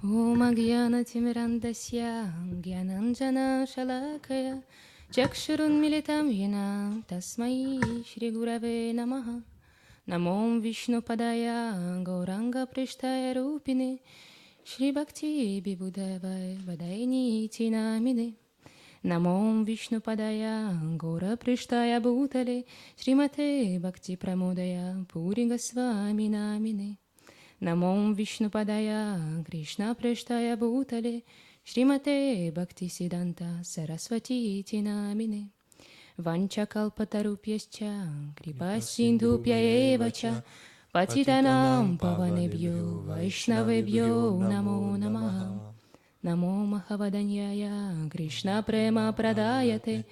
Om Agyanatimirandasya Gyananjana Shalakaya Chakshurunmilitam Yena Tasmai Shri Gurave Namaha Namom Vishnu Padaya Gauranga Prishtaya Rupine Shri Bhakti Vibhudevai Vadaini Tinamine Namom Vishnu Padaya Gaura Prishtaya Bhutale Shrimate Bhakti Pramodaya Puri Goswami Namine Namom Vishnu Padaya Krishna Preshtaya Bhutale Shrimate Bhakti Siddhanta Saraswati Tinamine Vancha Kalpatarupyascha Kripa Sindhupya Evacha Patitanam Pavanebhyo Vaishnavebhyo Namo Namaha Namo Mahavadanyaya Krishna Prema Pradayate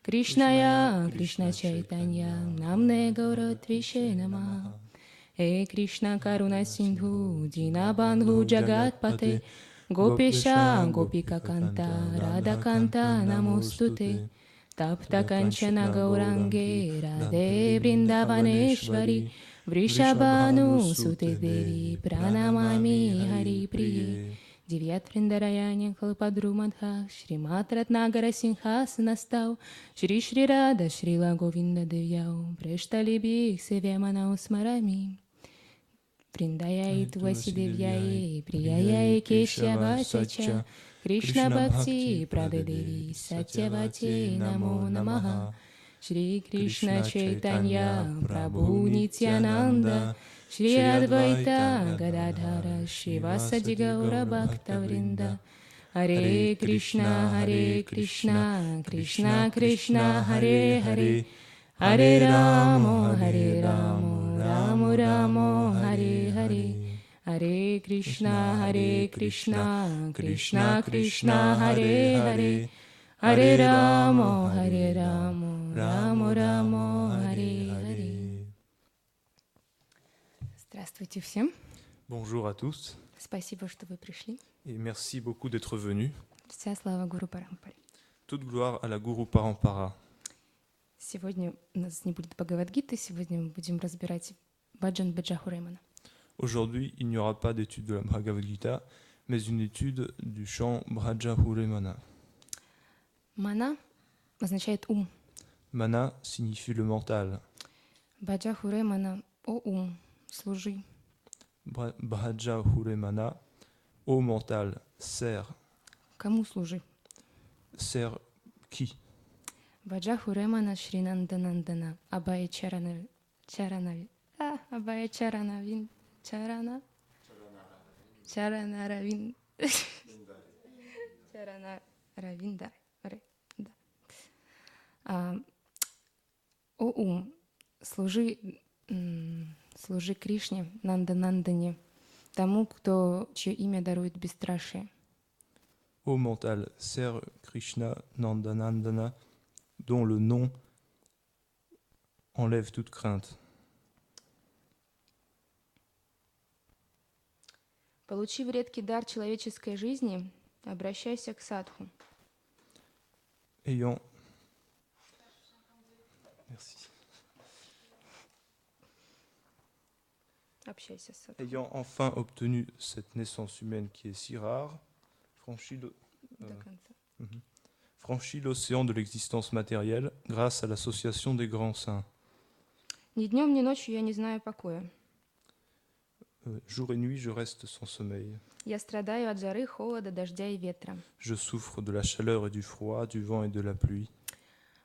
Krishnaya Krishna Chaitanya Namne Gauratvishe Namaha He Krishna Karuna Sindhu Dinabandhu Jagatpate Gopesha Gopika Kanta Radha Kanta Namostute Tapta Kanchana Gaurange Radhe Vrindavaneshwari Vrishabhanu Sute Devi Pranamami Hari Priye Divyat Vrindarayanya Kalpadrumadha Shrimat Ratnagara Sinhasanastau Shri Shri Radha Srila Govinda Devyau Preшталибих Севеманау Смарами Вриндаяй Туаси Девяй Прияяй Кешавачача Кришна Бхакти Прададеви Сатьявати Намо Намаха Шри Кришна Чайтанья Прабху Нитьянанда Шри Адвайта Гададхара Шивасади Гаура Бхакта Вринда Харе Кришна Кришна Кришна Харе Харе Харе Рамо Рамо Рамо Харе Харе Харе Кришна Кришна Кришна Харе Харе Харе Рамо Рамо Рамо Харе Харе. Здравствуйте всем. Bonjour à tous Спасибо, что вы пришли. et merci beaucoup d'être venus. Вся слава Гуру Парампаре. Toute gloire à la Guru Parampara. Сегодня у нас не будет Бхагавад-гиты, сегодня мы будем разбирать Баджан Баджахуремана. Aujourd'hui, il n'y aura pas d'étude de la Bhagavad Gita, mais une étude du chant Brajahuremana. Мана означает ум. Mana signifie le mental. Баджахуремана — о ум, служи. Brajahuremana, au mental, sert. Кому служи? Sert qui? Баджахуремана Шринанданандана Абая Чарана Абая Чаранавин Чарана Чаранаравин Чаранаравинда. О ум, служи Кришне, Нанданандане, тому, чье имя дарует бесстрашие. Au mental, sert Krishna Nandanandana, dont le nom enlève toute crainte. Получив редкий дар человеческой жизни, обращайся к садху. Ayant Merci. Общайся с садху. Ayant enfin obtenu cette naissance humaine qui est si rare, franchit l'océan de l'existence matérielle grâce à l'association des grands saints. Ни днем, ни ночью я не знаю покоя. Jour et nuit, je reste sans sommeil. Я страдаю от жары, холода, дождя и ветра. Je souffre de la chaleur et du froid, du vent et de la pluie.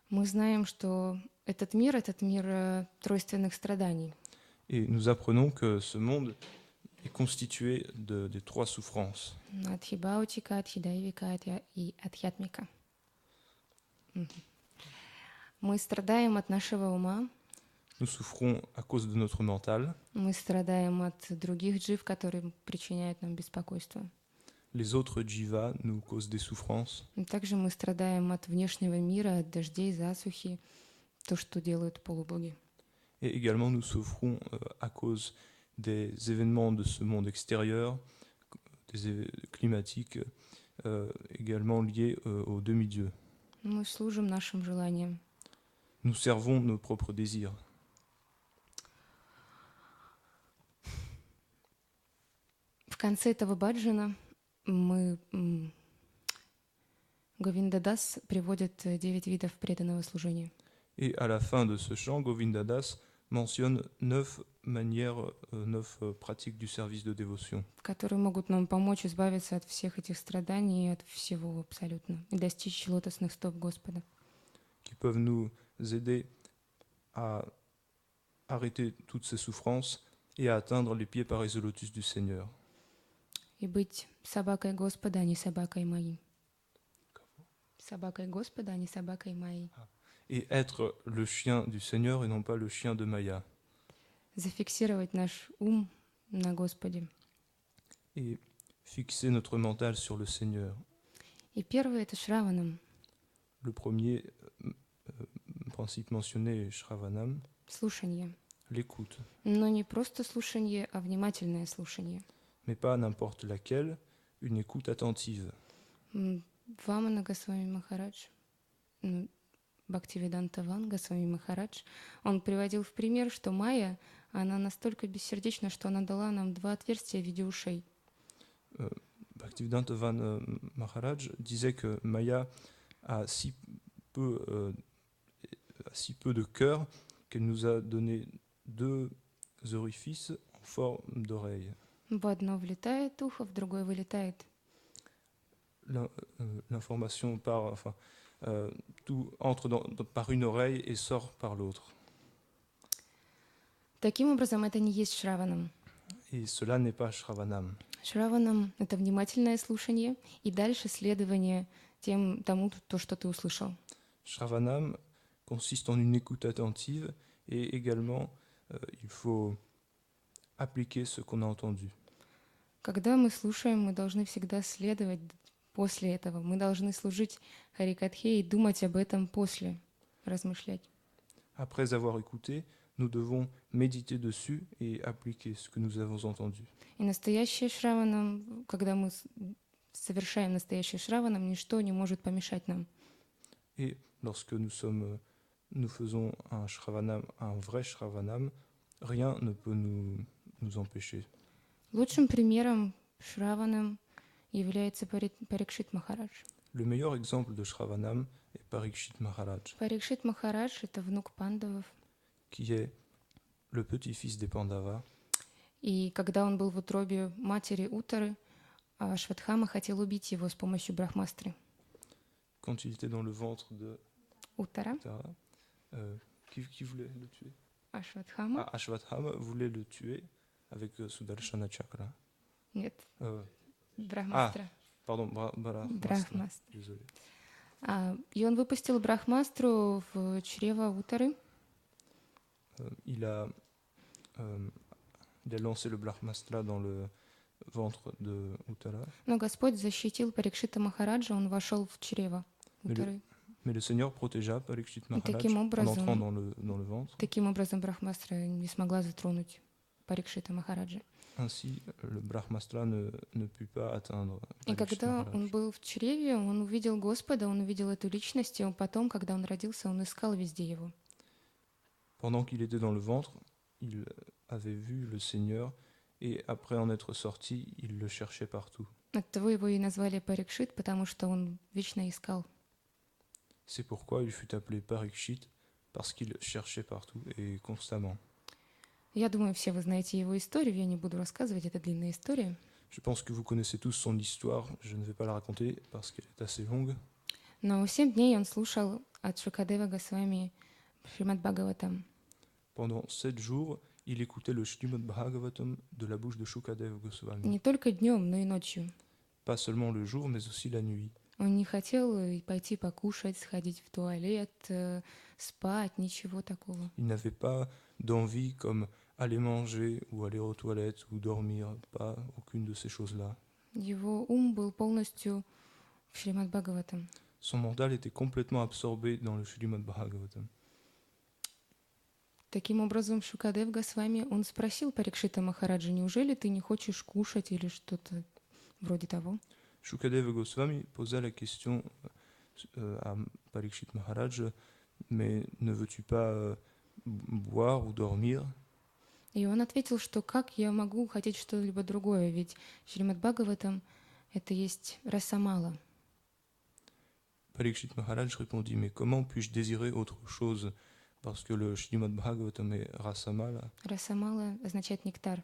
Мы знаем, что этот мир тройственных страданий. Et nous apprenons que ce monde est constitué des trois souffrances. Адхибаутика, Адхидайвика и Адхьятмика. Мы страдаем от нашего ума. Nous souffrons à cause de notre mental. Мы страдаем от других джив, которые причиняют нам беспокойство. Les autres jivas nous causent des souffrances. Также мы страдаем от внешнего мира, от дождей, засухи, то, что делают полубоги. Et également, nous souffrons à cause des événements de ce monde extérieur, des climatiques, également liés aux demi-dieux. Мы служим нашим желаниям. Nous servons nos propres désirs. В конце этого баджана Говинда Дас приводит 9 видов преданного служения. Et à la fin de ce chant, Govinda Das mentionne 9 manières, 9 pratiques du service de dévotion Которые могут нам помочь избавиться от всех этих страданий и от всего абсолютно, и достичь лотосных стоп Господа. qui peuvent nous aider à arrêter toutes ces souffrances et à atteindre les pieds parés au lotus du Seigneur. И быть собакой Господа, а не собакой моей. Собакой Господа, а не собакой моей. Et être le chien du Seigneur et non pas le chien de Maya. Зафиксировать наш ум на Господе. Et fixer notre mental sur le Seigneur. И первое — это Шраванам. Le premier principe mentionné est Shravanam, Слушание. l'écoute. Но не просто слушание, а внимательное слушание. Mais pas n'importe laquelle, une écoute attentive. Вамана Госвами Махарадж, Бхактивиданта Ван Госвами Махарадж, он приводил в пример, что Майя, она настолько бессердечна, что она дала нам 2 отверстия в виде ушей. Bhaktivedanta Van Maharaj disait que Maya a si peu de cœur qu'elle nous a donné 2 orifices en forme d'oreille. В одно влетает ухо, в другое вылетает. L'information tout entre par une oreille et sort par l'autre. Таким образом, это не есть Шраванам. Et cela n'est pas Shravanam. Шраванам — это внимательное слушание и дальше следование тому, что ты услышал. Shravanam consiste en une écoute attentive et également il faut appliquer ce qu'on a entendu. Когда мы слушаем, мы должны всегда следовать после этого. Мы должны служить Харикатхе и думать об этом после, размышлять. Après avoir écouté, nous devons méditer dessus et appliquer ce que nous avons entendu. И настоящее Шраванам, когда мы совершаем настоящее Шраванам, ничто не может помешать нам. Et lorsque nous faisons un Shravanam, un vrai Shravanam, rien ne peut nous empêcher. Лучшим примером Шраванам является Парикшит Махарадж. Le meilleur exemple de Shravanam est Parikshit Maharaj, Парикшит Махарадж — это внук Пандавов. qui est le petit-fils des Pandavas. И когда он был в утробе матери Уттары, Ашватхама хотел убить его с помощью брахмастры. Quand il était dans le ventre de Уттара, Tara, qui voulait le tuer? Ашватхама, Ashwatthama voulait le tuer avec Sudarshana Chakra. нет, брахмастра. Pardon, Брахмастра. Désolé. И он выпустил брахмастру в чрево Уттары. Il a lancé le Brahmastra dans le ventre de Uttara. Но Господь защитил Парикшита Махараджа, он вошел в чрево Уттары. Mais le Seigneur protégea Parikshit Maharaj таким en образом- entrant dans le ventre. Таким образом, брахмастра не смогла затронуть Парикшита Махараджа. Ainsi, le Brahmastra ne put pas atteindre И Parikshit когда Maharaj. он был в чреве, он увидел Господа, он увидел эту личность, и потом, когда он родился, он искал везде его. Pendant qu'il était dans le ventre, il avait vu le Seigneur et après en être sorti, il le cherchait partout. Оттого его и назвали Парикшит, потому что он вечно искал. C'est pourquoi il fut appelé Parikshit, parce qu'il cherchait partout et constamment. Я думаю, все вы знаете его историю, я не буду рассказывать, это длинная история. Je pense que vous connaissez tous son histoire, je ne vais pas la raconter parce qu'elle est assez longue. Но 7 дней он слушал от Шукадева Госвами Шримад Бхагаватам. Pendant 7 jours, il écoutait le Srimad Bhagavatam de la bouche de Shukadeva Goswami. Не только днем, но и ночью. Pas seulement le jour, mais aussi la nuit. Он не хотел пойти покушать, сходить в туалет, спать, ничего такого. Il n'avait pas d'envie comme aller manger ou aller aux toilettes ou dormir, pas aucune de ces choses-là. Его ум был полностью в Шримад Бхагаватам. Son mental était complètement absorbé dans le Srimad Bhagavatam. Таким образом, Шукадев Госвами, он спросил Парикшита Махараджа, неужели ты не хочешь кушать или что-то вроде того? Shukadeva Goswami posa la question à Parikshit Maharaj, mais ne veux-tu pas boire ou dormir? И он ответил, что как я могу хотеть что-либо другое, ведь Шримад Бхагаватам Это есть расамала. Parikshit Maharaj répondit, mais comment puis-je désirer autre chose? Parce que le Srimad Bhagavatam est rasamala, Расамала означает нектар.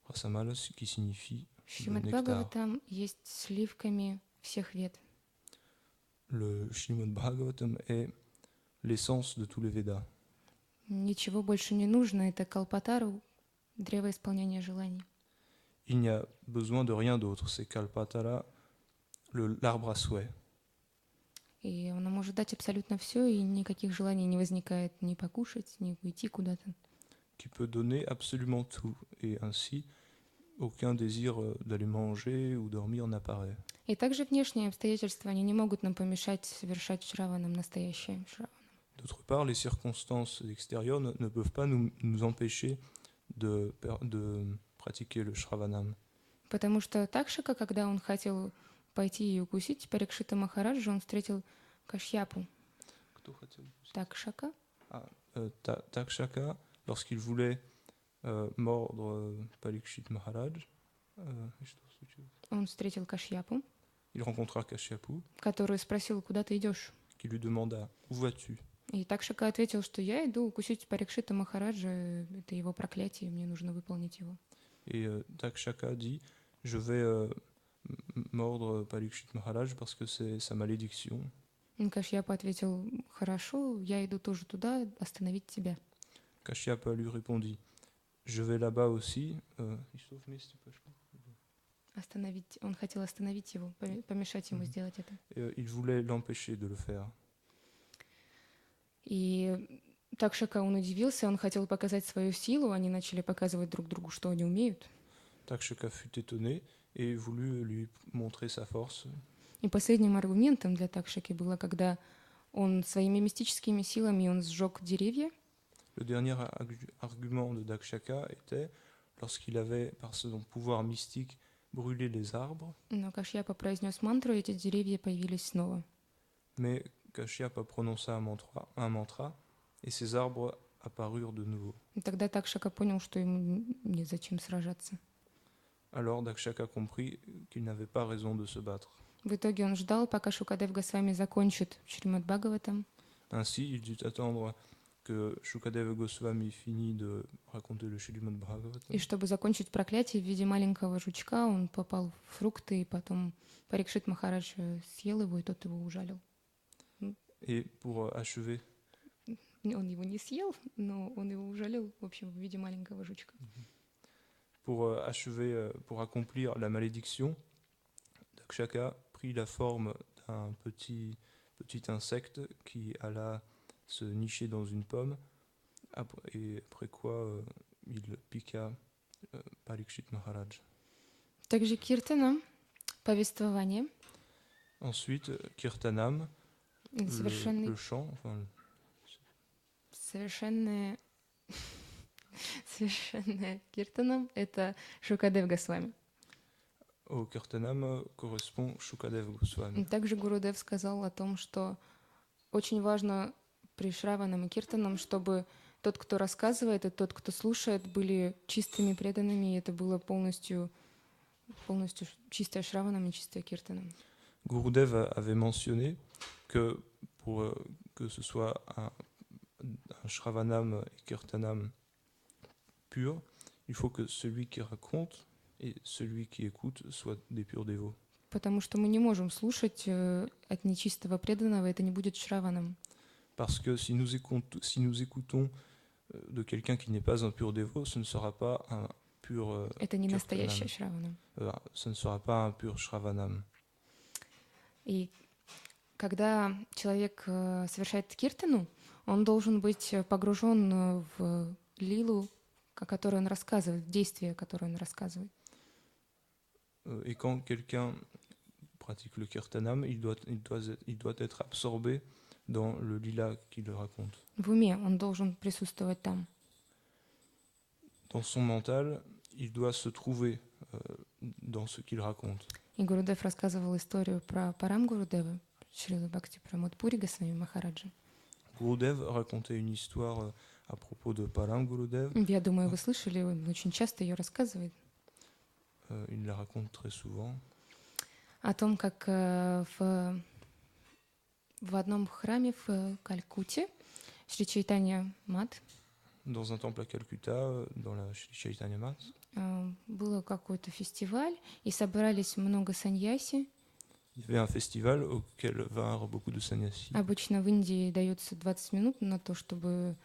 rasamala, ce qui signifie le Шримад nectar. Бхагаватам есть сливками всех вед. Le Srimad Bhagavatam est l'essence de tous les Védas. Ничего больше не нужно. Это Калпатару, древо исполнения желаний. Il n'y a besoin de rien d'autre, c'est Kalpatara, l'arbre à souhait, И она может дать абсолютно все, и никаких желаний не возникает ни покушать, ни уйти куда-то. qui peut donner absolument tout, et ainsi aucun désir d'aller manger ou dormir n'apparaît. И также внешние обстоятельства, они не могут нам помешать совершать шраванам настоящее шравана. D'autre part, les circonstances extérieures ne peuvent pas nous empêcher de pratiquer le Shravanam. Потому что Такшака, когда он хотел пойти и укусить Парикшита Махараджа, он встретил Кашьяпу. Кто хотел? Такшака, Takshaka, lorsqu'il voulait mordre Parikshit Maharaj, что случилось? он встретил Кашьяпу, Il rencontra Kashyapу, который спросил, куда ты идешь? qui lui demanda où vas-tu? И Такшака ответил, что я иду укусить Парикшита Махараджа, это его проклятие, мне нужно выполнить его. Et Takshaka dit je vais mordre Parikshit Maharaj parce que c'est sa malédiction. И Кашьяпа ответил, хорошо, я иду тоже туда, остановить тебя. Kashyapa lui répondit je vais là-bas aussi. Остановить, он хотел остановить его, помешать ему сделать это. Il voulait l'empêcher de le faire. И Такшака, он удивился, он хотел показать свою силу, они начали показывать друг другу, что они умеют. Takshaka fut étonné et voulut lui montrer sa force. И последним аргументом для Такшаки было, когда он своими мистическими силами он сжег деревья. Le dernier argument de Takshaka était lorsqu'il avait, par son pouvoir mystique, brûlé les arbres. Но Кашьяпа произнес мантру, и эти деревья появились снова. Mais Kashyapa prononça un mantra et ces arbres apparurent de nouveau. И тогда Такшака понял, что ему незачем сражаться. Alors Dakshaka comprit qu'il n'avait pas raison de se battre. В итоге он ждал, пока Шукадев Госвами закончит Шримад Бхагаватам. Ainsi, il dut attendre que Shukadeva Goswami finit de raconter le Srimad Bhagavatam. И чтобы закончить проклятие в виде маленького жучка, он попал в фрукты, и потом Парикшит Махарадж съел его, и тот его ужалил. Et pour achever, Он его не съел, но он его ужалил, в общем, в виде маленького жучка. pour accomplir la malédiction, Dakshaka prit la forme d'un petit insecte qui alla se nicher dans une pomme, et après quoi il piqua Parikshit Maharaj. Также киртана, повествование, Ensuite, Kirtanam, совершенный, le chant, enfin, совершенное киртанам — это Шукадев Госвами. au Kirtanam correspond Shukadev Goswami. Также Гурудев сказал о том, что очень важно при Шраванам и Киртанам, чтобы тот, кто рассказывает, и тот, кто слушает, были чистыми, преданными, и это было полностью чистое Шраванам и чистое Киртанам. Gurudev avait mentionné que pour que ce soit un Shravanam et Kirtanam pur, il faut que celui qui raconte et celui qui écoute soient des purs dévots. Потому что мы не можем слушать от нечистого преданного, это не будет Шраванам. Parce que si nous écoutons de quelqu'un qui n'est pas un pur dévot, ce ne sera pas un pur Это не настоящее Шраванам. ce ne sera pas un pur Shravanam. И когда человек совершает киртану, он должен быть погружен в лилу, о которой он рассказывает, в действие, которое он рассказывает. Et quand quelqu'un pratique le kirtanam, il doit être absorbé dans le lila qu'il raconte. В уме он должен присутствовать там. Dans son mental, il doit se trouver dans ce qu'il raconte. И Гурудев рассказывал историю про Парам Гурудева, Шрила Бхакти Прамод Пури Госвами Махараджа. Gurudev racontait une histoire à propos de Param Gurudev. Я думаю, вы слышали, он очень часто ее рассказывает. Il la raconte très souvent. о том, как в одном храме в Калькутте, Шри Чайтанья Мат, dans un temple à Calcutta, dans la Sri Chaitanya Math, было какой-то фестиваль, и собрались много саньяси. il y avait un festival auquel vinrent beaucoup de sannyasis. Обычно в Индии дается 20 минут на то, чтобы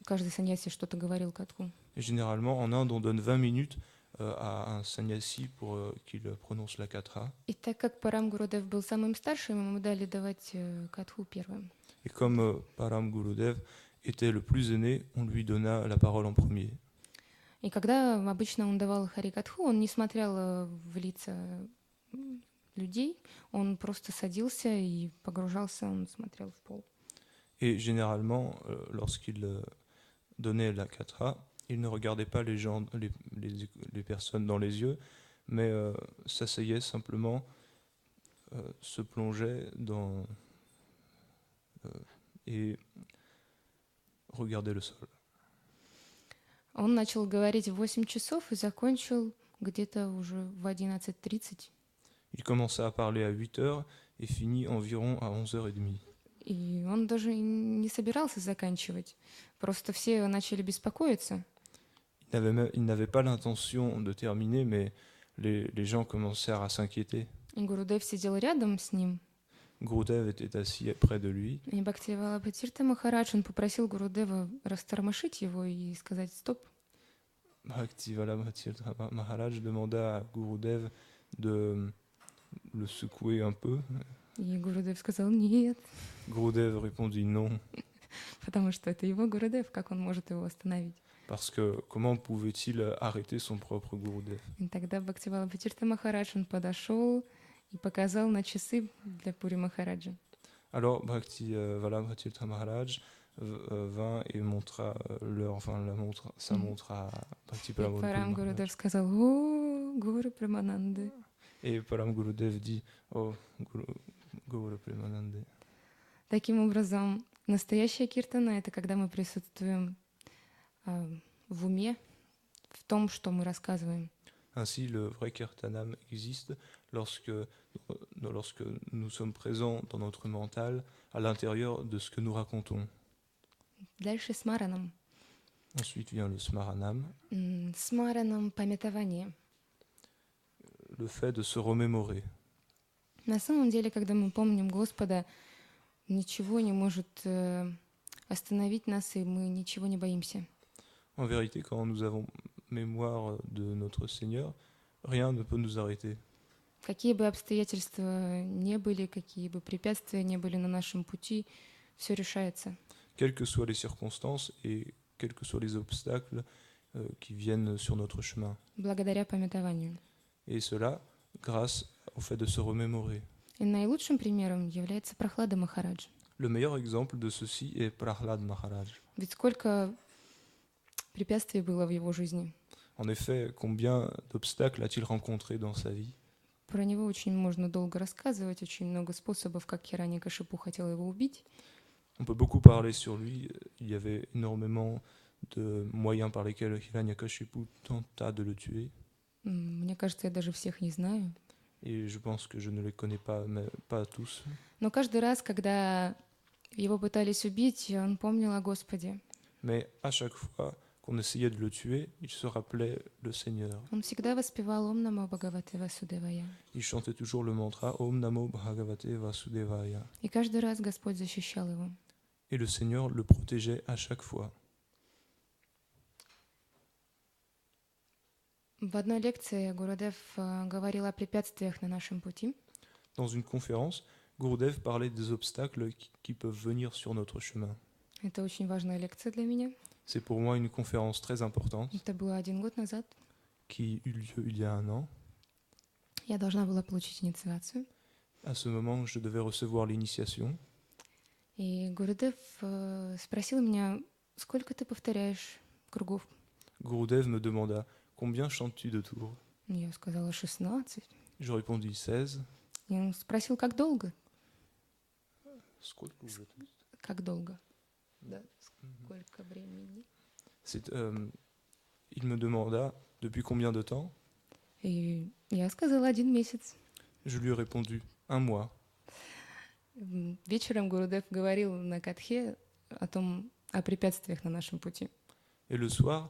каждый саньяси что-то говорил катху. Et généralement, en Inde, on donne 20 minutes à un sannyasi pour qu'il prononce la katra. И так как Парам Гурудев был самым старшим, ему дали давать катху первым. Et comme Param Gurudev était le plus aîné, on lui donna la parole en premier. И когда обычно он давал харикатху, он не смотрел в лица людей, он просто садился и погружался, он смотрел в пол. Et généralement, lorsqu'il donnait la katra, il ne regardait pas les gens, les personnes dans les yeux, mais s'asseyait simplement, se plongeait dans et regardait le sol. Он начал говорить в 8 часов и закончил где-то уже в 11:30. Il commença à parler à 8 heures et finit environ à 11h30. И он даже не собирался заканчивать. Просто все начали беспокоиться. Il n'avait pas l'intention de terminer, mais les gens commencèrent à s'inquiéter. И Гурудев сидел рядом с ним. Gurudev était assis près de lui. И Бхактивалабха Тирта Махарадж, он попросил Гурудева растормошить его и сказать «стоп». Bhaktivalabha Tirtha Maharaj demanda à Gurudev de le secouer un peu. И Гурудев сказал «нет», Gurudev répondit non, потому что это его Гурудев, как он может его остановить. parce que comment pouvait-il arrêter son propre Gurudev? И тогда Бхактивалабха Тирта Махарадж, он подошел и показал на часы для Пури Махараджа. Alors Bhaktivalabha Tirtha Maharaj vint et montra l'heure, enfin la montre, sa montre à И Bhaktivalabha Парам Maharaj. Гурудев сказал «О, Гуру Прамананды». Et Param Gurudev dit, oh Guru Premanande. Таким образом, настоящая киртана — это когда мы присутствуем в уме, в том, что мы рассказываем. Ainsi, le vrai Kirtanam existe lorsque nous sommes présents dans notre mental, à l'intérieur de ce que nous racontons. Дальше смаранам. Ensuite vient le Smaranam, Смаранам — памятование. le fait de se remémorer. На самом деле, когда мы помним Господа, ничего не может остановить нас, и мы ничего не боимся. En vérité, quand nous avons mémoire de notre Seigneur, rien ne peut nous arrêter. Какие бы обстоятельства ни были, какие бы препятствия ни были на нашем пути, все решается. Quelles que soient les circonstances et quels que soient les obstacles qui viennent sur notre chemin. Благодаря памятованию. Et cela grâce au fait de se remémorer. И наилучшим примером является Прахлада Махарадж. Le meilleur exemple de ceci est Prahlad Maharaj. Ведь сколько препятствий было в его жизни. En effet, combien d'obstacles a-t-il rencontré dans sa vie? Про него очень можно долго рассказывать, очень много способов, как Хираньякашипу хотел его убить. On peut beaucoup parler sur lui. Il y avait énormément de moyens par lesquels Hiranyakashipu tenta de le tuer. Мне кажется, я даже всех не знаю. Et je pense que je ne les connais pas, mais pas tous. Но каждый раз, когда его пытались убить, он помнил о Господе. Mais à chaque fois qu'on essayait de le tuer, il se rappelait le Seigneur. Он всегда воспевал Ом Намо Бхагавате Васудевая. Il chantait toujours le mantra Om Namo Bhagavate Vasudevaya. И каждый раз Господь защищал его. Et le Seigneur le protégeait à chaque fois. В одной лекции Гурудев говорил о препятствиях на нашем пути. Dans une conférence, Gurudev parlait des obstacles qui peuvent venir sur notre chemin. Это очень важная лекция для меня. C'est pour moi une conférence très importante Это было 1 год назад. qui eut lieu il y a 1 an. Я должна была получить инициацию. À ce moment, je devais recevoir l'initiation. И Гурудев спросил меня, сколько ты повторяешь кругов? Gurudev me demanda combien chantes-tu de tours? Я сказала 16. Je répondis 16. И он спросил, как долго? Сколько уже? Как долго? Да, сколько времени? Il me demanda depuis combien de temps? И я сказала 1 месяц. Je lui ai répondu, 1 mois. Вечером Гурудев говорил на катхе о препятствиях на нашем пути. Et le soir,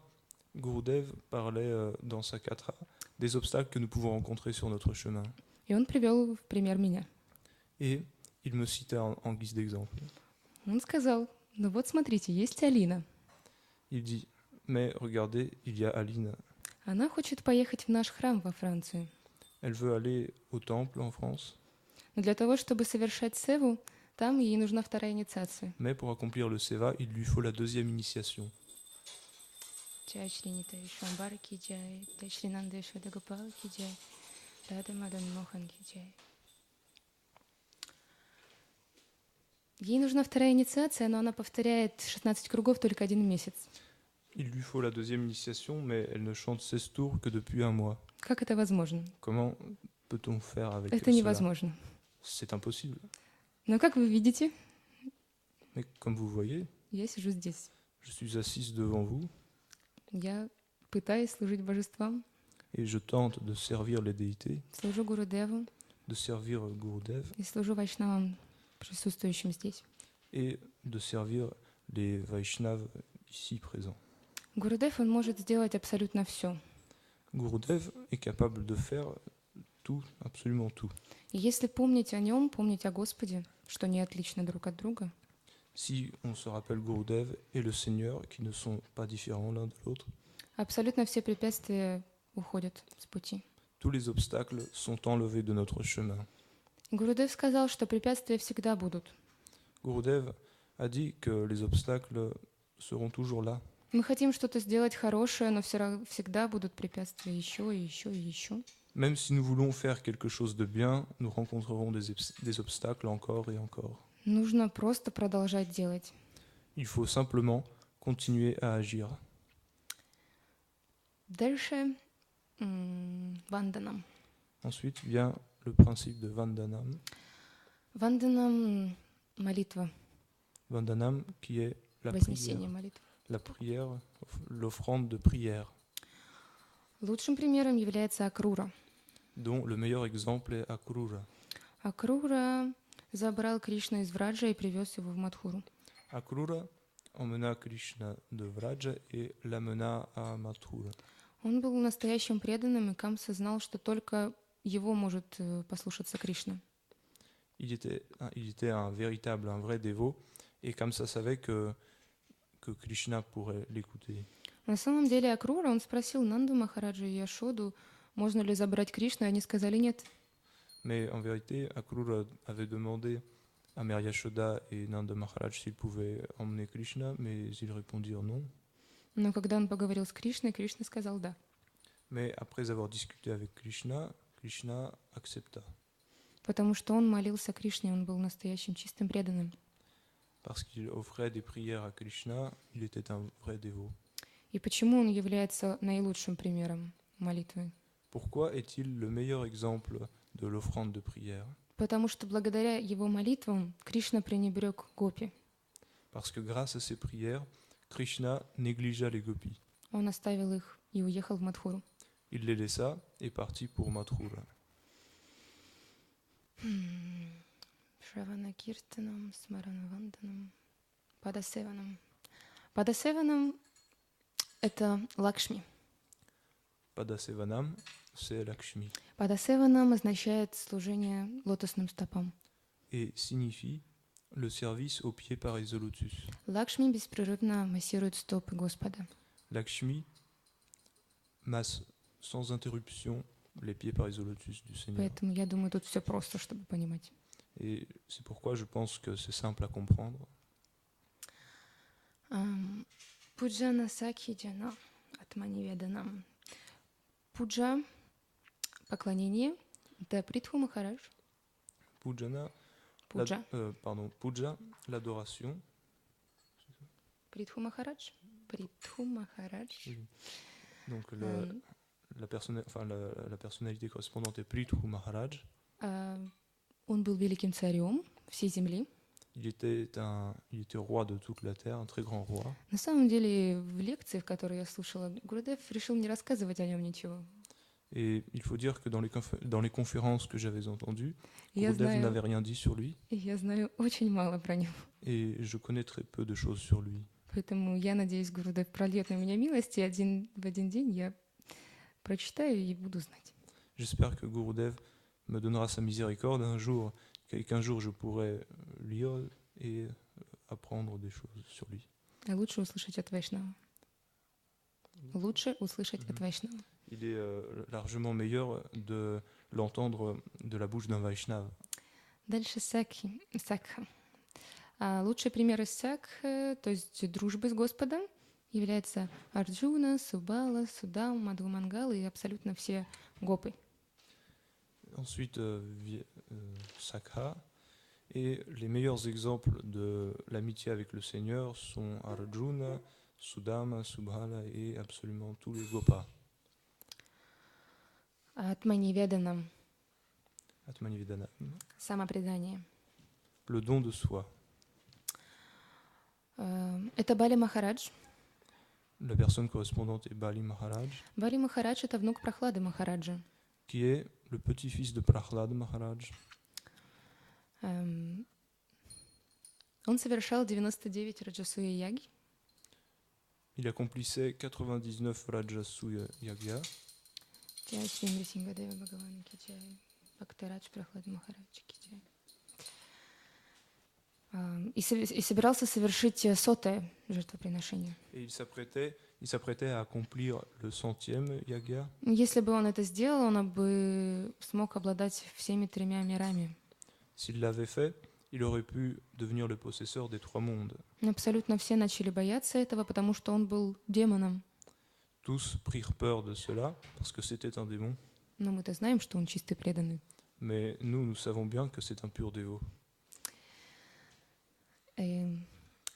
Gurudev parlait dans sa katra des obstacles que nous pouvons rencontrer sur notre chemin. И он привел в пример меня. Et il me citait en guise d'exemple. Он сказал, ну вот смотрите, есть Алина. Il dit, mais regardez, il y a Aline. Она хочет поехать в наш храм во Францию. Elle veut aller au temple en France, Но для того, чтобы совершать севу, там ей нужна вторая инициация. mais pour accomplir le seva, il lui faut la 2e initiation. Джай Шри Нитай Шамбар ки джай, Джай Шри Нандешвара Гопал ки джай, Рада Мадан Мохан ки джай. Ей нужна вторая инициация, но она повторяет 16 кругов только 1 месяц. Il lui faut la 2e initiation, mais elle ne chante 16 tours que depuis 1 mois. Как это возможно? Comment peut-on faire avec Это cela? невозможно. C'est impossible. Но как вы видите, Mais comme vous voyez, я сижу здесь. je suis assise devant vous Я пытаюсь служить божествам, et je tente de servir les déités, служу Гурудеву de servir Gurudev и служу вайшнавам, присутствующим здесь. et de servir les Vaishnavas ici présents. Гурудев, он может сделать абсолютно все. Gurudev est capable de faire tout, absolument tout. И если помнить о нем, помнить о Господе, что не отлично друг от друга, Si on se rappelle Gurudev et le Seigneur, qui ne sont pas différents l'un de l'autre, абсолютно все препятствия уходят с пути. tous les obstacles sont enlevés de notre chemin. Гурудев сказал, что препятствия всегда будут. Gurudev a dit que les obstacles seront toujours là. Мы хотим что-то сделать хорошее, но всегда будут препятствия еще и еще и еще. Même si nous voulons faire quelque chose de bien, nous rencontrerons des obstacles encore et encore. Нужно просто продолжать делать. Il faut simplement continuer à agir. Дальше ванданам. Ensuite vient le principe de Vandanam. Ванданам — молитва, Vandanam qui est вознесение молитвы. la prière, l'offrande de prière, Лучшим примером является Акрура. dont le meilleur exemple est Akrura. Акрура забрал Кришну из Враджа и привез его в Мадхуру. Akrura emmena Krishna de Vraja et l'amena à Mathura. Он был настоящим преданным, и Камса знал, что только его может послушаться Кришна. Il était un véritable, un vrai dévot, et Kamsa savait que Krishna pourrait l'écouter. На самом деле Акрура, он спросил Нанду Махараджа и Яшоду, можно ли забрать Кришну, и они сказали нет. Mais en vérité, Akrura avait demandé à Mère Yashoda et Nanda Maharaj s'ils pouvaient emmener Krishna, mais ils répondirent non. Но когда он поговорил с Кришной, Кришна сказал да. Mais après avoir discuté avec Krishna, Krishna accepta. Потому что он молился Кришне, он был настоящим чистым преданным. Parce qu'il offrait des prières à Krishna, il était un vrai dévot. И почему он является наилучшим примером молитвы? Pourquoi est-il le meilleur exemple de l'offrande de prière? Потому что благодаря его молитвам Кришна пренебрег гопи. Parce que grâce à ses prières, Krishna négligea les gopis. Он оставил их и уехал в Мадхуру. Il les laissa et partit pour Mathura. Шравана Киртанам, Смарана Ванданам, Падасеванам. Падасеванам — это Лакшми. Padasevanam, c'est Lakshmi, Падасеванам означает служение лотосным стопам. et signifie le service aux pieds pareils au lotus. Лакшми беспрерывно массирует стопы Господа. Lakshmi masse sans interruption les pieds pareils au lotus du Seigneur. Поэтому я думаю, тут все просто, чтобы понимать. Et c'est pourquoi je pense que c'est simple à comprendre. Пуджана Сакхи Джана Атманиведанам. Пуджа — поклонение, это Притху Махарадж. Pujana, Пуджа. Puja, l'adoration. Притху Махарадж. Притху Махарадж. Oui. Donc la personnalité correspondante est Prithu Maharaj. Он был великим царем всей земли. Il était roi de toute la terre, un très grand roi. На самом деле, в лекции, в которой я слушала, Гурудев решил не рассказывать о нем ничего. Et il faut dire que dans les conférences que j'avais entendues, Я Gurudev знаю, n'avait rien dit sur lui, я знаю очень мало про него. et je connais très peu de choses sur lui. Поэтому я надеюсь, Гурудев прольет на меня милость, и в один день я прочитаю и буду знать. J'espère que Gurudev me donnera sa miséricorde un jour, qu'un jour je pourrai lire et apprendre des choses sur lui. А лучше услышать от Вайшнава. Лучше услышать от Вайшнава. Il est largement meilleur de l'entendre de la bouche d'un Vaishnava. Дальше сакха. Лучший пример из сакхи, то есть дружбы с Господом, является Арджуна, Субала, Судам, Мадхумангал и абсолютно все гопы. Ensuite, Sakha. Et les meilleurs exemples de l'amitié avec le Seigneur sont Arjuna, Sudama, Subhala et absolument tous les Gopas. Атманиведанам, Atmanivedana. самопредание. Le don de soi. Это Бали Махарадж. La personne correspondante est Bali Maharaj, Бали Махарадж — это внук Прахлады Махараджа. qui est le petit-fils de Prahlad Maharaj. Он совершал 99 раджасуя яги. Il accomplissait 99 Rajasuya Yagya. Джай Синдри Сингадева Бхагавана ки джай. Бхактарадж Прахлад Махарадж ки джай. И собирался совершить 100-е жертвоприношение. Et il s'apprêtait à accomplir le 100e Yagya. Если бы он это сделал, он бы смог обладать всеми 3 мирами. S'il l'avait fait, il aurait pu devenir le possesseur des 3 mondes. Но абсолютно все начали бояться этого, потому что он был демоном. Tous prirent peur de cela, parce que c'était un démon. Но мы-то знаем, что он чистый преданный. Mais nous savons bien que c'est un pur dévot.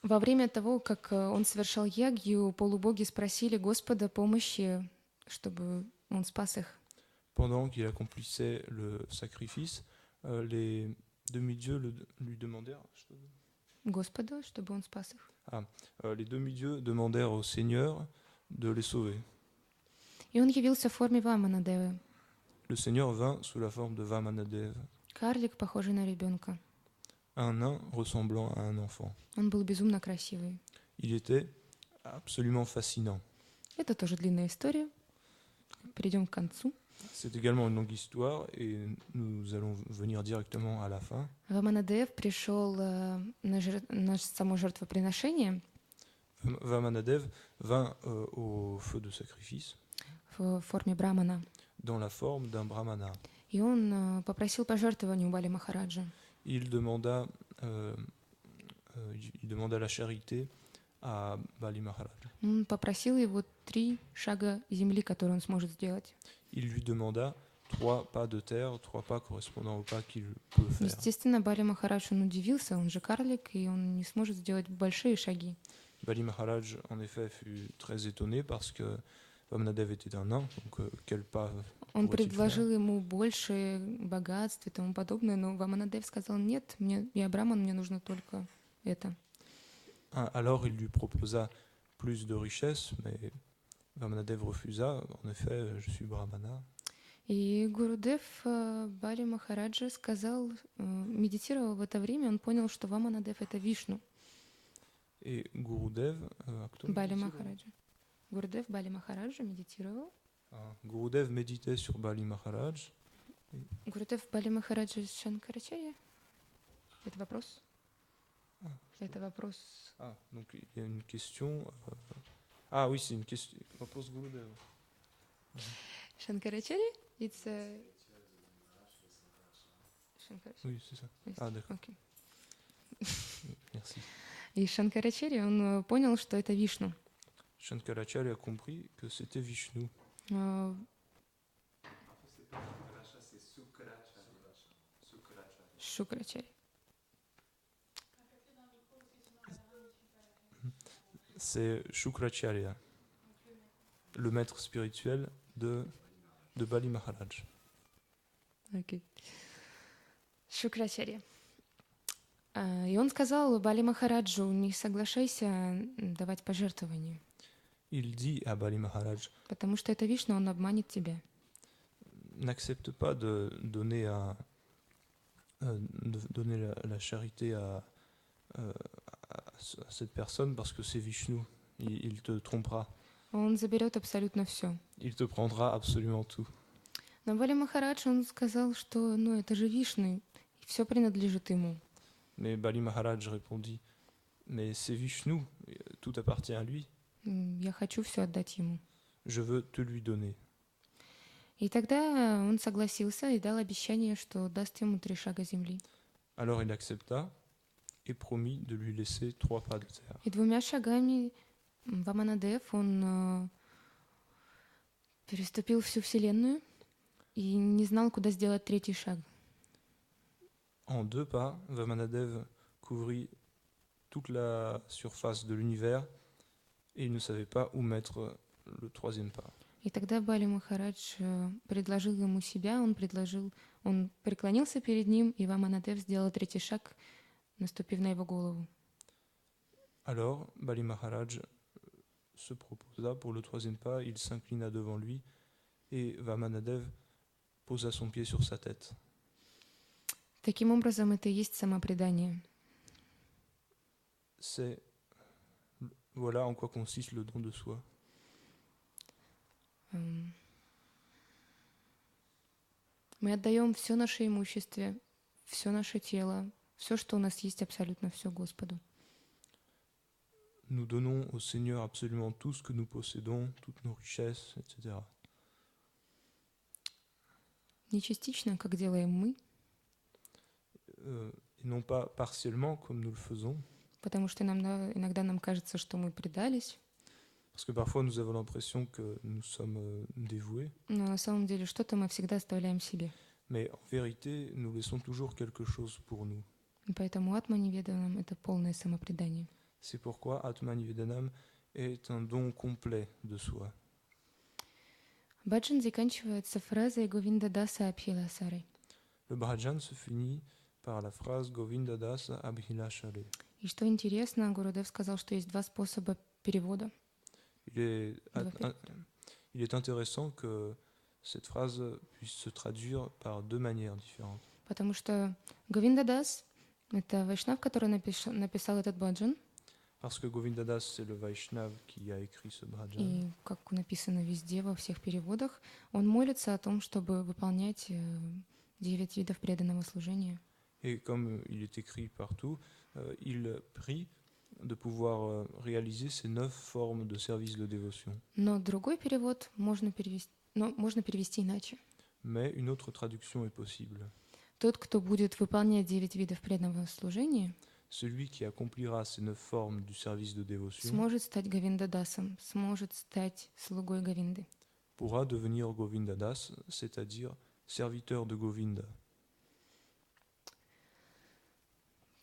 Во время того, как он совершал ягью, полубоги спросили Господа помощи, чтобы он спас их. Pendant qu'il accomplissait le sacrifice, les demi-dieux lui demandèrent. Господа, чтобы он спас их. Les demi-dieux demandèrent au Seigneur de les sauver. И он явился в форме Ваманадевы. Le Seigneur vint sous la forme de Vamanadev, Карлик, похожий на ребенка. un nain ressemblant à un enfant. Он был безумно красивый. Il était absolument fascinant. Это тоже длинная история. Перейдем к концу. C'est également une longue histoire et nous allons venir directement à la fin. Ваманадев пришел на само жертвоприношение Vamanadev vint au feu de sacrifice в форме брамана. dans la forme d'un brahmana. И он попросил пожертвований у Бали Махараджа. Il demanda la charité à Bali Maharaj. Он попросил его 3 шага земли, которые он сможет сделать. Il lui demanda 3 pas de terre, 3 pas correspondant aux pas qu'il peut faire. Естественно, Бали Махарадж, он удивился, он же карлик, и он не сможет сделать большие шаги. Bali Maharaj, en effet, fut très étonné parce que Vamanadev était un nain, donc quel pas Он pourrait-il предложил faire? ему больше богатств и тому подобное, но Ваманадев сказал: нет, я браман, мне нужно только это. Alors il lui proposa plus de richesses, mais Vamanadev refusa. En effet, je suis brahmana. И Гурудев Бали Махараджа сказал, медитировал в это время, он понял, что Ваманадев — это Вишну. Et Gurudev, Бали Махараджа. Гурудев Бали Махараджа медитировал. Gurudev méditait sur Bali Maharaj. Гурудев Бали Махараджа Шанкарачарья? Это вопрос? Это вопрос. Donc il y a une question. Oui, c'est une question. Вопрос Gurudev. Шанкарачарья? It's Шанкарачарья. Oui, c'est ça. D'accord. Okay. Merci. И Шанкарачарья, он понял, что это Вишну. Shankaracharya a compris que c'était Vishnu. Шукрачарья. C'est Shukracharya, le maître spirituel de Bali Maharaj. Okay. Шукрачарья. И он сказал Бали Махараджу: не соглашайся давать пожертвования. Il dit à Bali Maharaj, Потому что это Вишну, он обманет тебя. n'accepte pas de donner, la charité euh, à cette personne parce que c'est Vishnu. Il te trompera. Он заберет абсолютно все. Il te prendra absolument tout. Но Бали Махарадж, он сказал, что ну это же Вишну, и все принадлежит ему. Mais Bali Maharaj répondit, mais c'est Vishnu, tout appartient à lui. Я хочу все отдать ему. Je veux te lui donner. И тогда он согласился и дал обещание, что даст ему 3 шага земли. Alors il accepta et promit de lui laisser 3 pas de terre. И 2 шагами Ваманадев, он переступил всю Вселенную и не знал, куда сделать 3-й шаг. En 2 pas, Vamanadev couvrit toute la surface de l'univers et il ne savait pas où mettre le 3e pas. И тогда Бали Махарадж предложил ему себя, он преклонился перед ним, и Ваманадев сделал 3-й шаг, наступив на его голову. Alors Bali Maharaj se proposa pour le 3e pas, il s'inclina devant lui et Vamanadev posa son pied sur sa tête. Таким образом, это и есть самопредание. Voilà en quoi consiste le don de soi. Мы отдаем все наше имущество, все наше тело, все, что у нас есть, абсолютно все Господу. Nous donnons au Seigneur absolument tout ce que nous possédons, toutes nos richesses, etc. Не частично, как делаем мы, Et non pas partiellement comme nous le faisons, потому что иногда нам кажется, что мы предались, parce que parfois nous avons l'impression que nous sommes dévoués, но на самом деле что-то мы всегда оставляем себе. mais en vérité, nous laissons toujours quelque chose pour nous. И поэтому Атма-неведанам — это полное самопредание. C'est pourquoi Atman Nivedanam est un don complet de soi. Баджан заканчивается фразой «Говинда даса абхиласаре». Le bhajan se finit par la phrase Govinda Das Abhilashare. И что интересно, Гурудев сказал, что есть 2 способа перевода. Il est intéressant que cette phrase puisse se traduire par 2 manières différentes. Потому что Говинда Дас — это вайшнав, который написал этот баджан. Parce que Govinda Das, c'est le Vaishnav qui a écrit ce bhajan. И, как написано везде, во всех переводах, он молится о том, чтобы выполнять 9 видов преданного служения. Et comme il est écrit partout, il prie de pouvoir réaliser ces 9 formes de service de dévotion. Но другой перевод можно перевести иначе. Mais une autre traduction est possible. Тот, кто будет выполнять 9 видов преданного служения, Celui qui accomplira ces 9 formes du service de dévotion сможет стать Говиндадасом, сможет стать слугой Говинды. pourra devenir Govinda Das, c'est-à-dire serviteur de Govinda.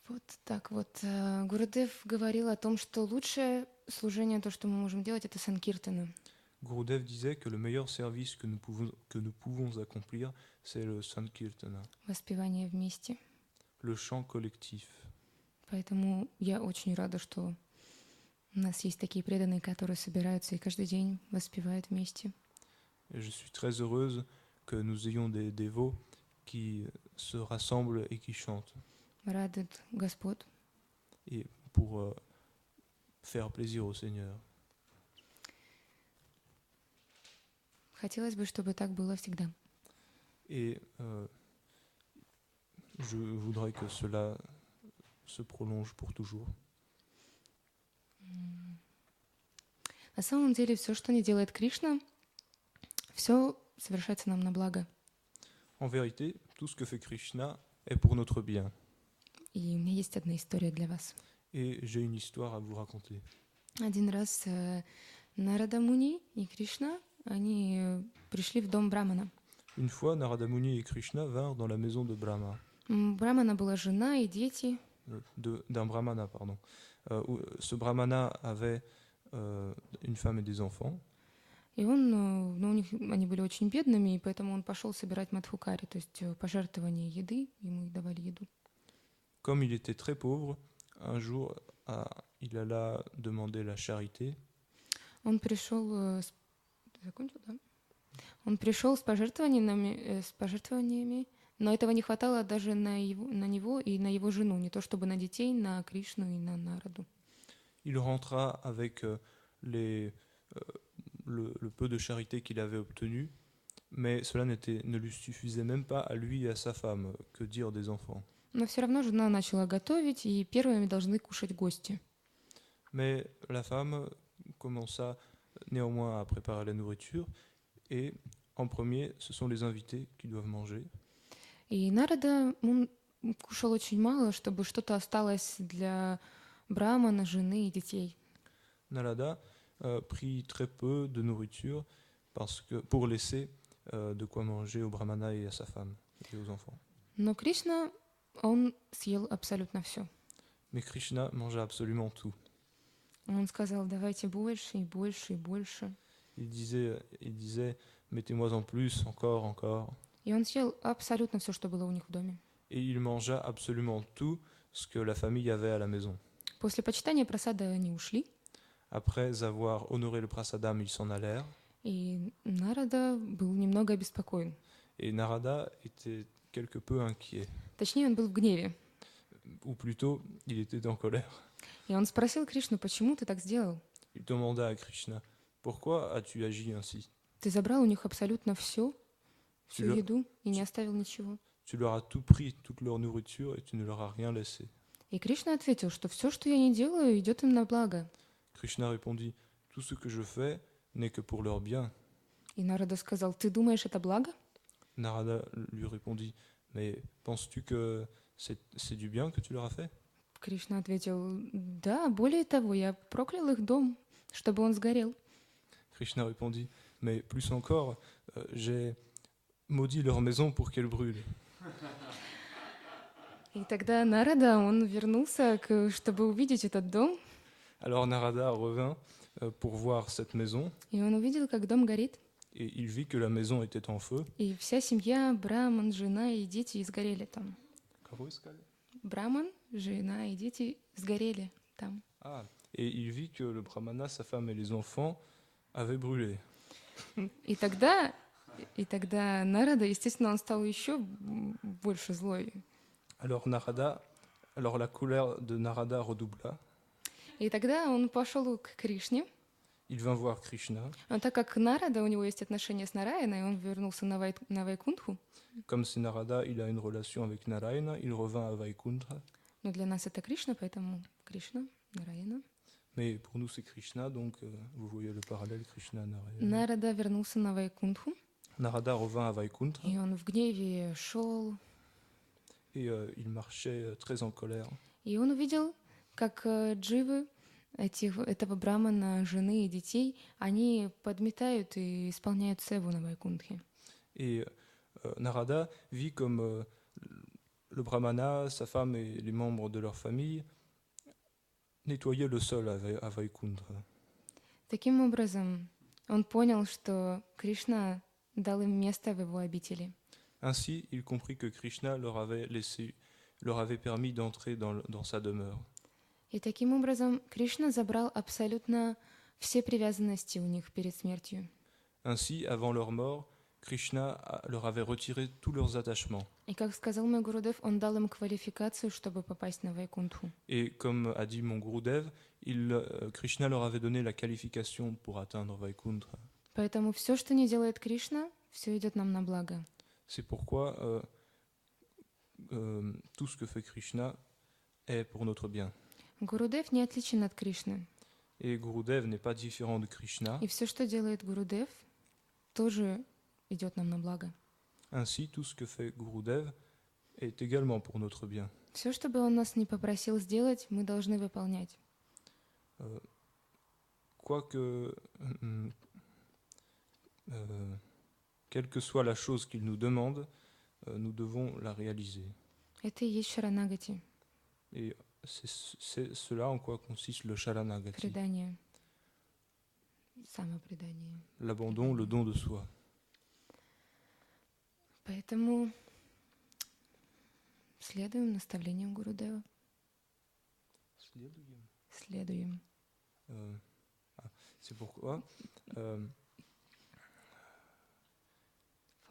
Вот так вот. Гурудев говорил о том, что лучшее служение, то, что мы можем делать, это санкиртана. Gurudev disait que le meilleur service que nous pouvons accomplir, c'est le Sankirtana, Воспевание вместе. le chant collectif. Поэтому я очень рада, что у нас есть такие преданные, которые собираются и каждый день воспевают вместе. Et je suis très heureuse que nous ayons des dévots qui se rassemblent et qui chantent, Радует Господь. et pour faire plaisir au Seigneur. Хотелось бы, чтобы так было всегда. Et je voudrais que cela se prolonge pour toujours. На самом деле, все, что не делает Кришна, все совершается нам на благо. En vérité, tout ce que fait Krishna est pour notre bien. И у меня есть одна история для вас. Et j'ai une histoire à vous raconter. Один раз Нарада Муни и Кришна, они пришли в дом Брамана. Une fois, Narada Muni et Krishna vinrent dans la maison de Brahma, У Брамана была жена и дети. d'un brahmana, pardon. Ce brahmana avait une femme et des enfants. И они были очень бедными, и поэтому он пошел собирать мадхукари, то есть пожертвования еды, ему давали еду. Comme il était très pauvre, un jour, il alla demander la charité. Он пришел, закончил, да? Он пришел с пожертвованиями, но этого не хватало даже на него и на его жену, не то чтобы на детей, на Кришну и на Нараду. Il rentra avec les, euh, le peu de charité qu'il avait obtenu, mais cela ne lui suffisait même pas à lui et à sa femme, que dire des enfants. Но все равно жена начала готовить, и первыми должны кушать гости. Mais la femme commença néanmoins à préparer la nourriture, et en premier, ce sont les invités qui doivent manger. И Нарада, он кушал очень мало, чтобы что-то осталось для Брамана, жены и детей. Narada prit très peu de nourriture pour laisser de quoi manger au brahmana et à sa femme et aux enfants. Но Кришна, он съел абсолютно все. Mais Krishna mangea absolument tout. Он сказал, давайте больше и больше и больше. Il disait, mettez-moi en plus, encore, encore. И он съел абсолютно все, что было у них в доме. Et il mangea absolument tout ce que la famille avait à la maison. После почитания прасада они ушли, Après avoir honoré le prasadam, ils s'en allèrent. и Нарада был немного обеспокоен. Et Narada était quelque peu inquiet. Точнее, он был в гневе. Ou plutôt, il était en colère. И он спросил Кришну, почему ты так сделал? Il demanda à Krishna, pourquoi as-tu agi ainsi? Ты забрал у них абсолютно все, всю Tu leur- еду, и не оставил ничего. Tu leur as tout pris, toute leur nourriture, et tu ne leur as rien laissé. И Кришна ответил, что все, что я не делаю, идет им на благо. Krishna répondit, tout ce que je fais n'est que pour leur bien. И Нарада сказал, ты думаешь, это благо? Narada lui répondit, mais penses-tu que c'est du bien que tu leur as fait? Кришна ответил, да, более того, я проклял их дом, чтобы он сгорел. Krishna répondit, mais plus encore, j'ai maudit leur maison pour qu'elle brûle. И тогда Нарада, он вернулся, чтобы увидеть этот дом, Alors Narada revint pour voir cette maison, и он увидел, как дом горит. et il vit que la maison était en feu. И вся семья, Браман, жена и дети сгорели там. Браман, жена и дети сгорели там. Ah, et il vit que le brahmana, sa femme et les enfants avaient brûlé. И тогда Нарада, естественно, он стал еще больше злой. Alors la colère de Narada redoubla. И тогда он пошел к Кришне. Il vint voir Krishna. Но так как Нарада, у него есть отношения с Нараяной, он вернулся на Вайкунтху. Comme c'est Narada, il a une relation avec Narayana, il revint à Vaikuntha. Но для нас это Кришна, поэтому Кришна, Нараяна. Mais pour nous, c'est Krishna, donc vous voyez le parallèle Krishna-Narayana. Нарада вернулся на Вайкунтху, Narada revint à Vaikuntha и он в гневе шел, et il marchait très en colère. и он увидел, как дживы этого брамана, жены и детей, они подметают и исполняют севу на Вайкунтхе. Et Narada vit comme le brahmana, sa femme et les membres de leur famille nettoyaient le sol à Vaikuntha. Таким образом, он понял, что Кришна дал им место в его обители. Ainsi, il comprit que Krishna leur avait permis d'entrer dans sa demeure. И таким образом Кришна забрал абсолютно все привязанности у них перед смертью. Ainsi, avant leur mort, Krishna leur avait retiré tous leurs attachements. И как сказал мой Гурудев, он дал им квалификацию, чтобы попасть на Вайкунтху. Et comme a dit mon Gurudev, Krishna leur avait donné la qualification pour atteindre Vaikuntha. Поэтому все, что не делает Кришна, все идет нам на благо. C'est pourquoi tout ce que fait Krishna est pour notre bien. Гурудев не отличен от Кришны. Et Gurudev n'est pas différent de Krishna. И все, что делает Гурудев, тоже идет нам на благо. Ainsi, tout ce que fait Gurudev est également pour notre bien. Все, что бы он нас не попросил сделать, мы должны выполнять. Quoique, quelle que soit la chose qu'il nous demande, nous devons la réaliser. Это и есть шаранагати, Et c'est cela en quoi consiste le sharanagati, предание, самопредание. l'abandon, le don de soi. Поэтому следуем наставлениям Гурудева. Следуем. C'est pourquoi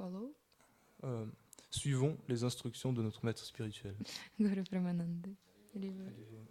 Follow. Suivons les instructions de notre maître spirituel. Говорю Прамананды. Либо Allez,